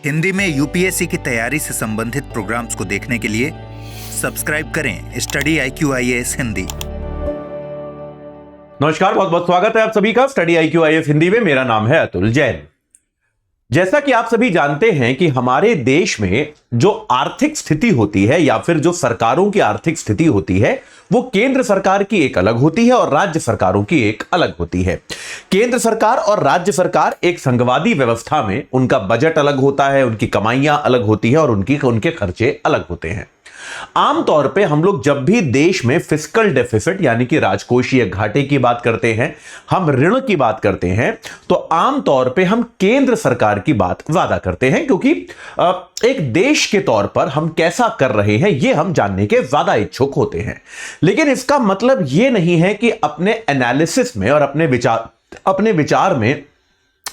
हिंदी में यूपीएससी की तैयारी से संबंधित प्रोग्राम्स को देखने के लिए सब्सक्राइब करें स्टडी IQ-IAS हिंदी। नमस्कार, बहुत बहुत स्वागत है आप सभी का स्टडी IQ-IAS हिंदी में। मेरा नाम है अतुल जैन। जैसा कि आप सभी जानते हैं कि हमारे देश में जो आर्थिक स्थिति होती है या फिर जो सरकारों की आर्थिक स्थिति होती है वो केंद्र सरकार की एक अलग होती है और राज्य सरकारों की एक अलग होती है। केंद्र सरकार और राज्य सरकार एक संघवादी व्यवस्था में उनका बजट अलग होता है, उनकी कमाइयां अलग होती है और उनके खर्चे अलग होते हैं। आमतौर पे हम लोग जब भी देश में फिस्कल डेफिसिट यानी कि राजकोषीय घाटे की बात करते हैं, हम ऋण की बात करते हैं, तो आमतौर पे हम केंद्र सरकार की बात ज्यादा करते हैं, क्योंकि एक देश के तौर पर हम कैसा कर रहे हैं यह हम जानने के ज्यादा इच्छुक होते हैं। लेकिन इसका मतलब यह नहीं है कि अपने एनालिसिस में और अपने विचार में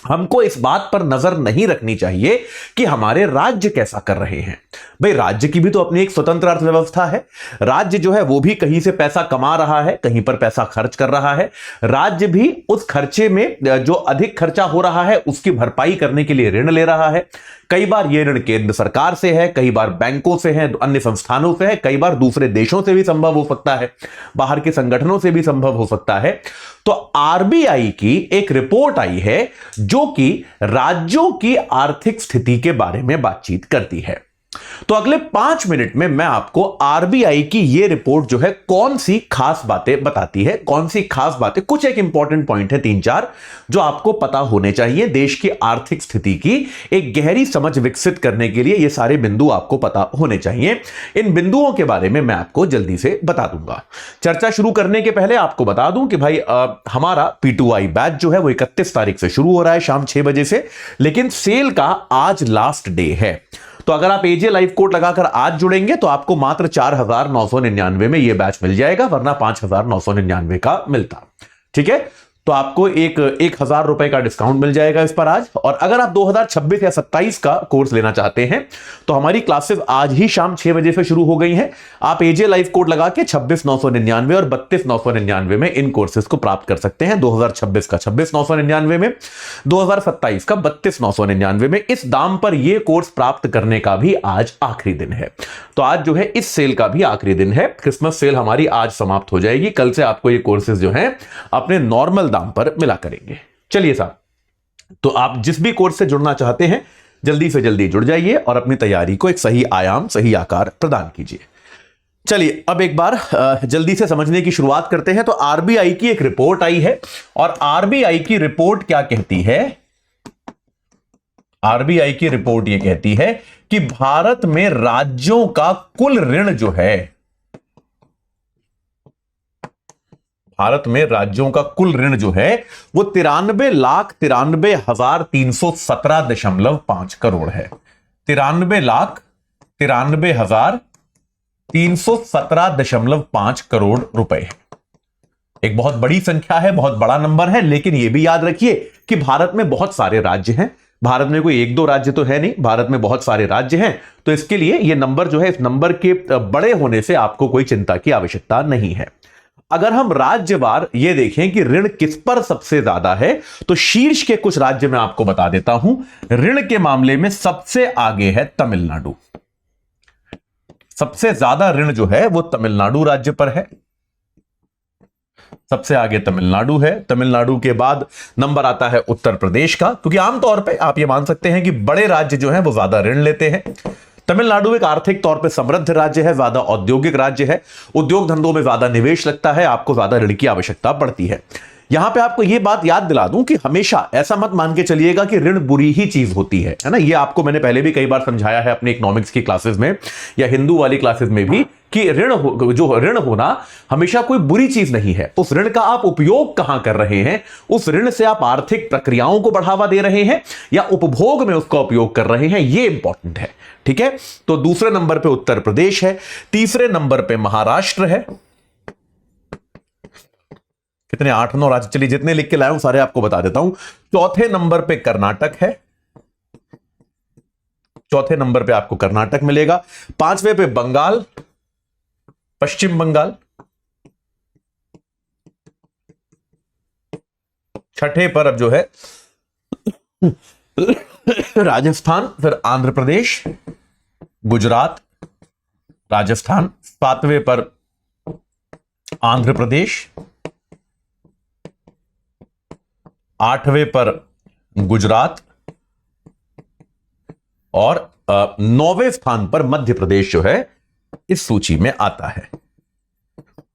हमको इस बात पर नजर नहीं रखनी चाहिए कि हमारे राज्य कैसा कर रहे हैं। भाई, राज्य की भी तो अपनी एक स्वतंत्र अर्थव्यवस्था है। राज्य जो है वो भी कहीं से पैसा कमा रहा है, कहीं पर पैसा खर्च कर रहा है। राज्य भी उस खर्चे में जो अधिक खर्चा हो रहा है उसकी भरपाई करने के लिए ऋण ले रहा है। कई बार यह ऋण केंद्र सरकार से है, कई बार बैंकों से है, अन्य संस्थानों से है, कई बार दूसरे देशों से भी संभव हो सकता है, बाहर के संगठनों से भी संभव हो सकता है। तो आरबीआई की एक रिपोर्ट आई है जो कि राज्यों की आर्थिक स्थिति के बारे में बातचीत करती है। तो अगले 5 मिनट में मैं आपको आरबीआई की यह रिपोर्ट जो है कौन सी खास बातें बताती है, कौन सी खास बातें, कुछ एक इंपॉर्टेंट पॉइंट है 3-4 जो आपको पता होने चाहिए। देश की आर्थिक स्थिति की एक गहरी समझ विकसित करने के लिए ये सारे बिंदु आपको पता होने चाहिए। इन बिंदुओं के बारे में मैं आपको जल्दी से बता दूंगा। चर्चा शुरू करने के पहले आपको बता दूं कि भाई हमारा P2I बैच जो है वो 31 तारीख से शुरू हो रहा है शाम 6 बजे से, लेकिन सेल का आज लास्ट डे है। तो अगर आप AJ लाइव कोड लगाकर आज जुड़ेंगे तो आपको मात्र 4,999 में यह बैच मिल जाएगा, वरना 5,999 का मिलता। ठीक है, तो आपको एक 1,000 रुपए का डिस्काउंट मिल जाएगा इस पर आज। और अगर आप 2026 या 27 का कोर्स लेना चाहते हैं तो हमारी क्लासेस आज ही शाम 6 बजे से शुरू हो गई हैं। आप AJ लाइव कोड लगा के 26,999 और 32,999 में इन कोर्सेज को प्राप्त कर सकते हैं। 2026 का 26,999 में, 2027 का 32,999 में। इस दाम पर यह कोर्स प्राप्त करने का भी आज आखिरी दिन है। तो आज जो है इस सेल का भी आखिरी दिन है। क्रिसमस सेल हमारी आज समाप्त हो जाएगी। कल से आपको ये कोर्सेज जो हैं अपने नॉर्मल दाम पर मिला करेंगे। चलिए साहब, तो आप जिस भी कोर्स से जुड़ना चाहते हैं जल्दी से जल्दी जुड़ जाइए और अपनी तैयारी को एक सही आयाम, सही आकार प्रदान कीजिए। चलिए अब एक बार जल्दी से समझने की शुरुआत करते हैं। तो आरबीआई की एक रिपोर्ट आई है और आरबीआई की रिपोर्ट क्या कहती है? आरबीआई की रिपोर्ट यह कहती है कि भारत में राज्यों का कुल ऋण जो है, भारत में राज्यों का कुल ऋण जो है वो 93,93,317.5 करोड़ है। 93,93,317.5 करोड़ रुपए है। एक बहुत बड़ी संख्या है, बहुत बड़ा नंबर है। लेकिन यह भी याद रखिए कि भारत में बहुत सारे राज्य हैं। भारत में कोई 1-2 राज्य तो है नहीं, भारत में बहुत सारे राज्य हैं। तो इसके लिए यह नंबर जो है, इस नंबर के बड़े होने से आपको कोई चिंता की आवश्यकता नहीं है। अगर हम राज्यवार ये देखें कि ऋण किस पर सबसे ज्यादा है, तो शीर्ष के कुछ राज्य मैं आपको बता देता हूं। ऋण के मामले में सबसे आगे है तमिलनाडु। सबसे ज्यादा ऋण जो है वो तमिलनाडु राज्य पर है। सबसे आगे तमिलनाडु है। तमिलनाडु के बाद नंबर आता है उत्तर प्रदेश का, क्योंकि आमतौर पे आप ये मान सकते हैं कि बड़े राज्य जो हैं वो ज्यादा ऋण लेते हैं। तमिलनाडु एक आर्थिक तौर पे समृद्ध राज्य है, ज्यादा औद्योगिक राज्य है, उद्योग धंधों में ज्यादा निवेश लगता है, आपको ज्यादा ऋण की आवश्यकता पड़ती है। यहां पे आपको यह बात याद दिला दूं कि हमेशा ऐसा मत मान के चलिएगा कि ऋण बुरी ही चीज होती है ना। ये आपको मैंने पहले भी कई बार समझाया है अपने इकोनॉमिक्स की क्लासेस में या हिंदू वाली क्लासेस में भी कि जो ऋण होना हमेशा कोई बुरी चीज नहीं है। उस ऋण का आप उपयोग कहां कर रहे हैं, उस ऋण से आप आर्थिक प्रक्रियाओं को बढ़ावा दे रहे हैं या उपभोग में उसका उपयोग कर रहे हैं, यह इंपॉर्टेंट है। ठीक है, तो दूसरे नंबर पे उत्तर प्रदेश है, तीसरे नंबर पे महाराष्ट्र है। कितने 8-9 राज्य, चलिए जितने लिख के लाया हूं सारे आपको बता देता हूं। चौथे नंबर पे कर्नाटक है। चौथे नंबर पे आपको कर्नाटक मिलेगा। 5वें पे बंगाल, पश्चिम बंगाल। 6ठे पर अब जो है राजस्थान, फिर आंध्र प्रदेश, गुजरात, राजस्थान, 7वें पर आंध्र प्रदेश, 8वें पर गुजरात और 9वें स्थान पर मध्य प्रदेश जो है इस सूची में आता है।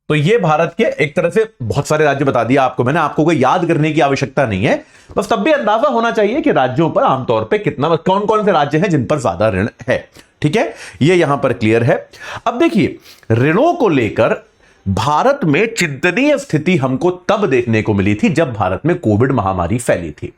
तो ये भारत के एक तरह से बहुत सारे राज्य बता दिया आपको मैंने, आपको कोई याद करने की आवश्यकता नहीं है, बस तब भी अंदाजा होना चाहिए कि राज्यों पर आमतौर पे कितना, कौन कौन से राज्य हैं जिन पर ज्यादा ऋण है। ठीक है, ये यहां पर क्लियर है। अब देखिए, ऋणों को लेकर भारत में चिंतनीय स्थिति हमको तब देखने को मिली थी जब भारत में कोविड महामारी फैली थी।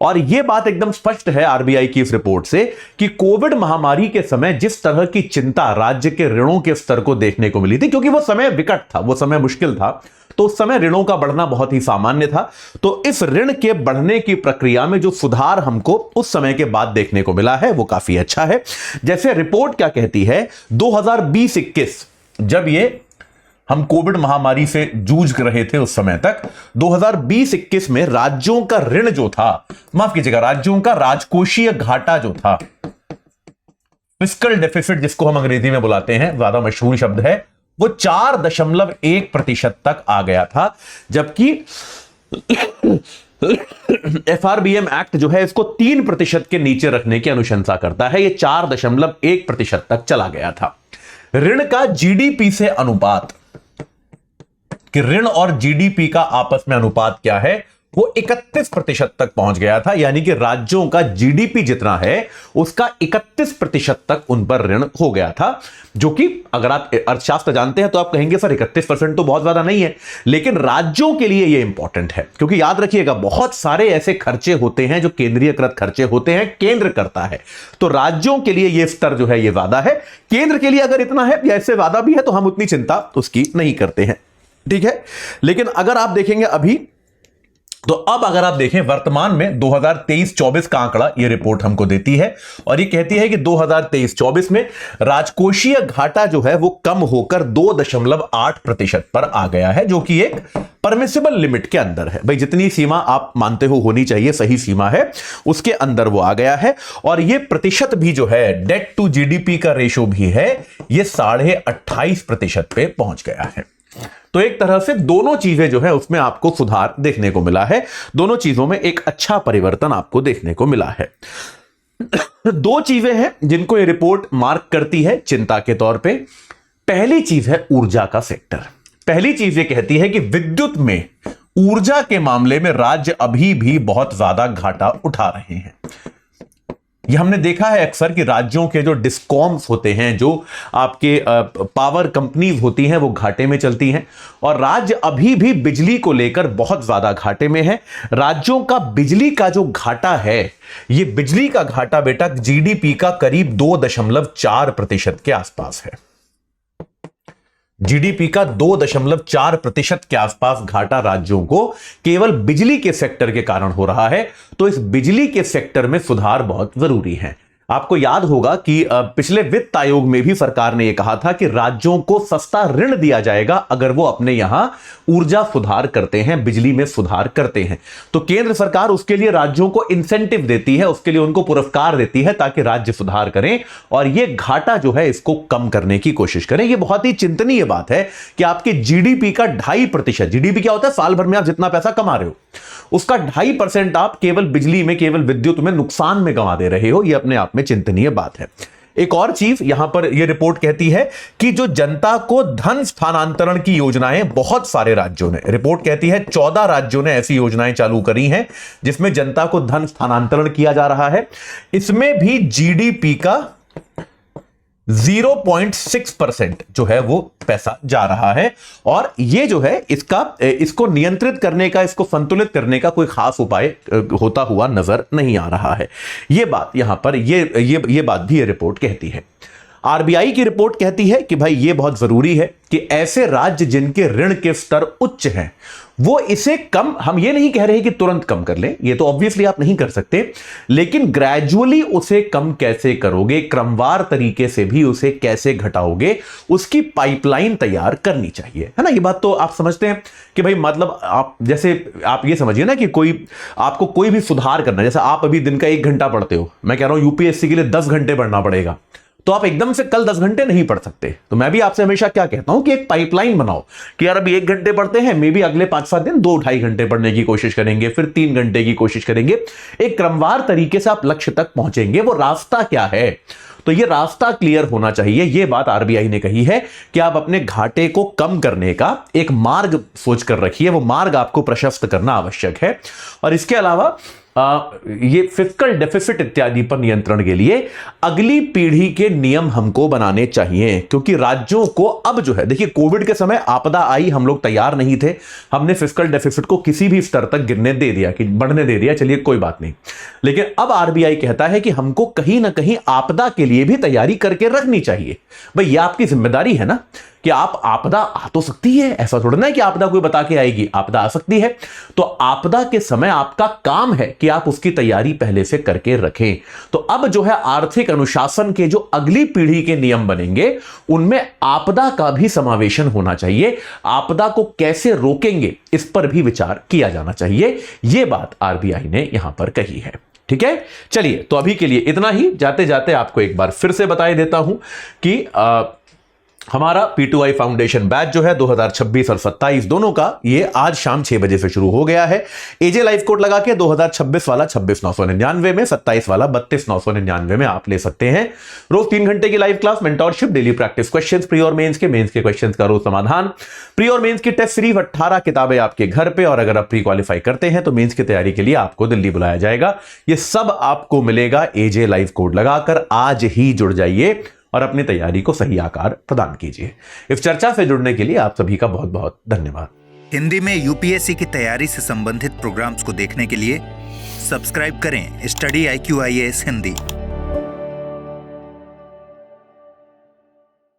और यह बात एकदम स्पष्ट है आरबीआई की इस रिपोर्ट से कि कोविड महामारी के समय जिस तरह की चिंता राज्य के ऋणों के स्तर को देखने को मिली थी, क्योंकि वो समय विकट था, वो समय मुश्किल था, तो उस समय ऋणों का बढ़ना बहुत ही सामान्य था। तो इस ऋण के बढ़ने की प्रक्रिया में जो सुधार हमको उस समय के बाद देखने को मिला है वो काफी अच्छा है। जैसे रिपोर्ट क्या कहती है, 2020-21 जब ये हम कोविड महामारी से जूझ रहे थे उस समय तक, 2020-21 में राज्यों का ऋण जो था, माफ कीजिएगा, राज्यों का राजकोषीय घाटा जो था, फिस्कल डेफिसिट जिसको हम अंग्रेजी में बुलाते हैं, ज्यादा मशहूर शब्द है, वो 4.1% तक आ गया था। जबकि एफआरबीएम एक्ट जो है इसको 3% के नीचे रखने की अनुशंसा करता है, ये 4.1% तक चला गया था। ऋण का जीडीपी से अनुपात, कि ऋण और जीडीपी का आपस में अनुपात क्या है, वो 31% तक पहुंच गया था। यानी कि राज्यों का जीडीपी जितना है उसका 31% तक उन पर ऋण हो गया था, जो कि अगर आप अर्थशास्त्र जानते हैं तो आप कहेंगे सर 31% तो बहुत ज्यादा नहीं है, लेकिन राज्यों के लिए यह इंपॉर्टेंट है, क्योंकि याद रखिएगा बहुत सारे ऐसे खर्चे होते हैं जो केंद्रीयकृत खर्चे होते हैं, केंद्र करता है, तो राज्यों के लिए यह स्तर जो है यह ज्यादा है। केंद्र के लिए अगर इतना है या इससे ज्यादा भी है तो हम उतनी चिंता उसकी नहीं करते हैं। ठीक है, लेकिन अगर आप देखेंगे अभी, तो अब अगर आप देखें वर्तमान में 2023-24 का आंकड़ा ये रिपोर्ट हमको देती है और ये कहती है कि 2023-24 में राजकोषीय घाटा जो है वो कम होकर 2.8% पर आ गया है, जो कि एक परमिसिबल लिमिट के अंदर है। भाई जितनी सीमा आप मानते हो होनी चाहिए, सही सीमा है, उसके अंदर वो आ गया है। और ये प्रतिशत भी जो है, डेट टू जीडीपी का रेशो भी है, ये 28.5% पे पहुंच गया है। तो एक तरह से दोनों चीजें जो है उसमें आपको सुधार देखने को मिला है, दोनों चीजों में एक अच्छा परिवर्तन आपको देखने को मिला है। दो चीजें हैं जिनको ये रिपोर्ट मार्क करती है चिंता के तौर पे। पहली चीज है ऊर्जा का सेक्टर। पहली चीज ये कहती है कि विद्युत में, ऊर्जा के मामले में राज्य अभी भी बहुत ज्यादा घाटा उठा रहे हैं। ये हमने देखा है अक्सर कि राज्यों के जो डिस्कॉम्स होते हैं, जो आपके पावर कंपनीज होती हैं, वो घाटे में चलती हैं और राज्य अभी भी बिजली को लेकर बहुत ज्यादा घाटे में है। राज्यों का बिजली का जो घाटा है, ये बिजली का घाटा बेटा जीडीपी का करीब 2.4% के आसपास है। जीडीपी का 2.4% के आसपास घाटा राज्यों को केवल बिजली के सेक्टर के कारण हो रहा है। तो इस बिजली के सेक्टर में सुधार बहुत जरूरी है। आपको याद होगा कि पिछले वित्त आयोग में भी सरकार ने यह कहा था कि राज्यों को सस्ता ऋण दिया जाएगा अगर वो अपने यहां ऊर्जा सुधार करते हैं, बिजली में सुधार करते हैं। तो केंद्र सरकार उसके लिए राज्यों को इंसेंटिव देती है, उसके लिए उनको पुरस्कार देती है ताकि राज्य सुधार करें और ये घाटा जो है इसको कम करने की कोशिश करें। ये बहुत ही चिंतनीय बात है कि आपके जीडीपी का 2.5%, जीडीपी क्या होता है, साल भर में आप जितना पैसा कमा रहे हो उसका 2.5% आप केवल बिजली में, केवल विद्युत में नुकसान में गंवा दे रहे हो। यह अपने आप में चिंतनीय बात है। एक और चीज यहां पर यह रिपोर्ट कहती है कि जो जनता को धन स्थानांतरण की योजनाएं बहुत सारे राज्यों ने, रिपोर्ट कहती है 14 राज्यों ने ऐसी योजनाएं चालू करी हैं जिसमें जनता को धन स्थानांतरण किया जा रहा है। इसमें भी जीडीपी का 0.6% जो है वो पैसा जा रहा है और ये जो है इसको नियंत्रित करने का, इसको संतुलित करने का कोई खास उपाय होता हुआ नजर नहीं आ रहा है। ये बात यहां पर ये बात भी ये रिपोर्ट कहती है। आरबीआई की रिपोर्ट कहती है कि भाई ये बहुत जरूरी है कि ऐसे राज्य जिनके ऋण के स्तर उच्च हैं वो इसे कम, हम ये नहीं कह रहे कि तुरंत कम कर लें, ये तो ऑब्वियसली आप नहीं कर सकते, लेकिन ग्रेजुअली उसे कम कैसे करोगे, क्रमवार तरीके से भी उसे कैसे घटाओगे, उसकी पाइपलाइन तैयार करनी चाहिए, है ना। ये बात तो आप समझते हैं कि भाई मतलब आप जैसे आप ये समझिए ना कि कोई आपको कोई भी सुधार करना है, जैसे आप अभी दिन का 1 घंटा पढ़ते हो, मैं कह रहा हूं यूपीएससी के लिए 10 घंटे पढ़ना पढ़ेगा, तो आप एकदम से कल 10 घंटे नहीं पढ़ सकते। तो मैं भी आपसे हमेशा क्या कहता हूं कि एक पाइपलाइन बनाओ कि यार अभी 1 घंटे पढ़ते हैं, मे बी अगले 5-7 दिन 2-2.5 घंटे पढ़ने की कोशिश करेंगे, फिर 3 घंटे की कोशिश करेंगे। एक क्रमवार तरीके से आप लक्ष्य तक पहुंचेंगे। वो रास्ता क्या है, तो ये रास्ता क्लियर होना चाहिए। ये बात आरबीआई ने कही है कि आप अपने घाटे को कम करने का एक मार्ग सोच कर रखिए, वो मार्ग आपको प्रशस्त करना आवश्यक है। और इसके अलावा ये फिस्कल डेफिसिट इत्यादि पर नियंत्रण के लिए अगली पीढ़ी के नियम हमको बनाने चाहिए, क्योंकि राज्यों को अब जो है, देखिए कोविड के समय आपदा आई, हम लोग तैयार नहीं थे, हमने फिस्कल डेफिसिट को किसी भी स्तर तक गिरने दे दिया, कि बढ़ने दे दिया, चलिए कोई बात नहीं। लेकिन अब आरबीआई कहता है कि हमको कहीं ना कहीं आपदा के लिए भी तैयारी करके रखनी चाहिए। भाई ये आपकी जिम्मेदारी है ना कि आप, आपदा आ तो सकती है, ऐसा थोड़ा ना है कि आपदा कोई बता के आएगी, आपदा आ सकती है, तो आपदा के समय आपका काम है कि आप उसकी तैयारी पहले से करके रखें। तो अब जो है आर्थिक अनुशासन के जो अगली पीढ़ी के नियम बनेंगे उनमें आपदा का भी समावेशन होना चाहिए। आपदा को कैसे रोकेंगे इस पर भी विचार किया जाना चाहिए। यह बात आरबीआई ने यहां पर कही है। ठीक है, चलिए तो अभी के लिए इतना ही। जाते जाते आपको एक बार फिर से बताए देता हूं कि हमारा P2I फाउंडेशन बैच जो है 2026 और 27 दोनों का, ये आज शाम 6 बजे से शुरू हो गया है। एजे लाइव कोड लगा के 2026 वाला 26,999 में, 27 वाला 32,999 में आप ले सकते हैं। रोज 3 घंटे की live class, mentorship, daily practice questions, pre और मेंस के क्वेश्चंस का रोज समाधान, प्री और मेंस की टेस्ट सीरीज, 18 किताबें आपके घर पे, और अगर आप प्री क्वालिफाई करते हैं तो मेंस की तैयारी के लिए आपको दिल्ली बुलाया जाएगा। ये सब आपको मिलेगा एजे लाइव कोड लगाकर। आज ही जुड़ जाइए और अपनी तैयारी को सही आकार प्रदान कीजिए। इस चर्चा से जुड़ने के लिए आप सभी का बहुत बहुत धन्यवाद। हिंदी में यूपीएससी की तैयारी से संबंधित प्रोग्राम्स को देखने के लिए सब्सक्राइब करें स्टडी IQ IAS हिंदी।